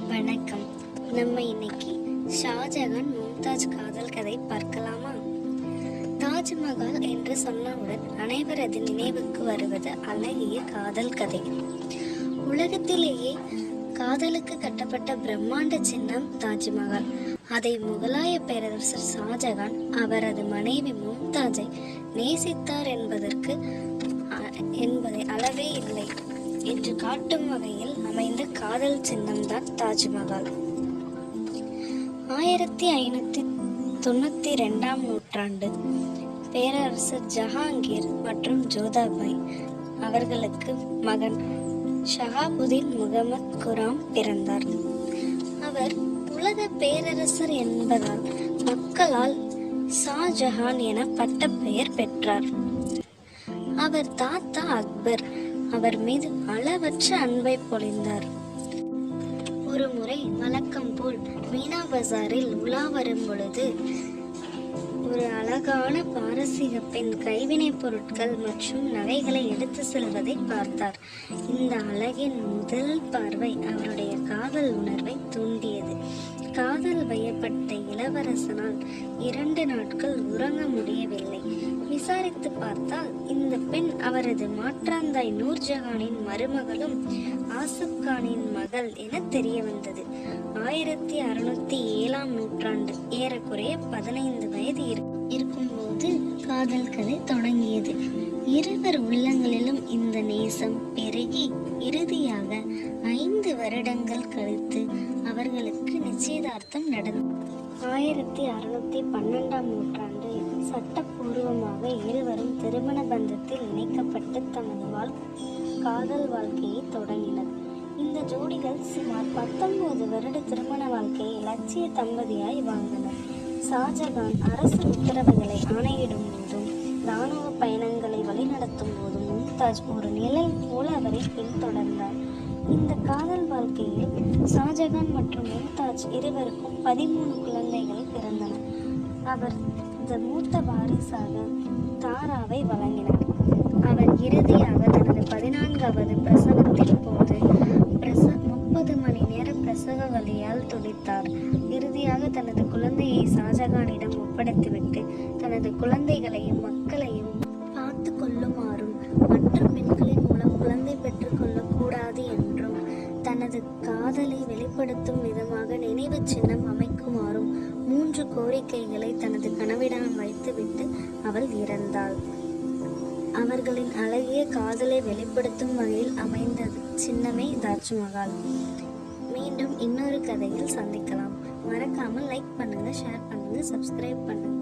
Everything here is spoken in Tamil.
வணக்கம். நம்ம இன்னைக்கு ஷாஜகான் மும்தாஜ் காதல் கதை பார்க்கலாமா? தாஜ்மஹால் என்று சொன்னவுடன் அனைவரது நினைவுக்கு வருவது அழகிய காதல் கதை. உலகத்திலேயே காதலுக்கு கட்டப்பட்ட பிரம்மாண்ட சின்னம் தாஜ்மஹால். அதை முகலாய பேரரசர் ஷாஜகான் அவரது மனைவி மும்தாஜை நேசித்தார் என்பதை அளவே இல்லை என்று காட்டும் வகையில் அமைந்த காதல் சின்னம்தான் தாஜ்மஹால். 1592ஆம் நூற்றாண்டு பேரரசர் ஜஹாங்கீர் மற்றும் ஜோதாபாய் அவர்களுக்கு மகன் ஷஹாபுதீன் முகமது குராம் பிறந்தார். அவர் உலக பேரரசர் என்பதால் மக்களால் ஷாஜஹான் என பட்டப்பெயர் பெற்றார். அவர் தாத்தா அக்பர் அவர் மீது அளவற்ற அன்பை பொழிந்தார். ஒரு முறை வழக்கம் போல் மீனா பஜாரில் உலா வரும் பொழுது ஒரு அழகான பாரசீக பெண் கைவினை பொருட்கள் மற்றும் நகைகளை எடுத்து செல்வதை பார்த்தார். இந்த அழகின் முதல் பார்வை அவருடைய காதல் உணர்வை தூண்டியது. காதல் வயப்பட்ட இளவரசனால் 2 நாட்கள் உறங்க முடியவில்லை. விசாரித்து பார்த்தால் இந்த பெண் அவரது மாற்றாந்தாய் நூர்ஜஹானின் மருமகளும் ஆசிப் கானின் மகள் என தெரிய வந்தது. 1607ஆம் நூற்றாண்டு, ஏறக்குறைய 15 வயது இருக்கும்போது காதல் கதை தொடங்கியது. இருவர் உள்ளங்களிலும் இந்த நேசம் பெருகி இறுதியாக 5 வருடங்கள் கழித்து அவர்களுக்கு நிச்சயதார்த்தம் நடந்தது. 1612ஆம் நூற்றாண்டு சட்டப்பூர்வமாக இருவரும் திருமண பந்தத்தில் இணைக்கப்பட்டு தமது காதல் வாழ்க்கையை தொடங்கினர். இந்த ஜோடிகள் சுமார் 19 வருட திருமண வாழ்க்கையை லட்சிய தம்பதியாய் வாழ்ந்தனர். ஷாஜகான் அரசு உத்தரவுகளை ஆணையிடும் போதும் இராணுவ பயணங்களை வழிநடத்தும் போதும் மும்தாஜ் ஒரு நிழல் போல அவரை பின்தொடர்ந்தார். இந்த காதல் வாழ்க்கையில் ஷாஜகான் மற்றும் மும்தாஜ் இருவருக்கும் 13 குழந்தைகள் பிறந்தன. அவர் மூத்த வாரிசாக தாராவை வழங்கினார். அவர் இறுதியாக தனது 14வது பிரசவத்தின் போது 30 மணி நேர பிரசவ வலியால் துடித்தார். இறுதியாக தனது குழந்தையை ஷாஜகானிடம் ஒப்படைத்துவிட்டு தனது குழந்தைகளையும் மக்களையும் பார்த்து கொள்ளுமாறும் மற்ற பெண்களின் மூலம் குழந்தை பெற்றுக் கொள்ளக்கூடாது என்றும் தனது காதலை வெளிப்படுத்தும் விதமாக நினைவு சின்னம் அமைக்குமாறும் 3 கோரிக்கைகளை தனது கணவனிடம் வைத்துவிட்டு அவள் இறந்தாள். அவர்களின் அழகிய காதலை வெளிப்படுத்தும் வகையில் அமைந்த சின்னமே தாஜ்மஹால். மீண்டும் இன்னொரு கதையில் சந்திக்கலாம். மறக்காமல் லைக் பண்ணுங்க, ஷேர் பண்ணுங்க, சப்ஸ்கிரைப் பண்ணுங்க.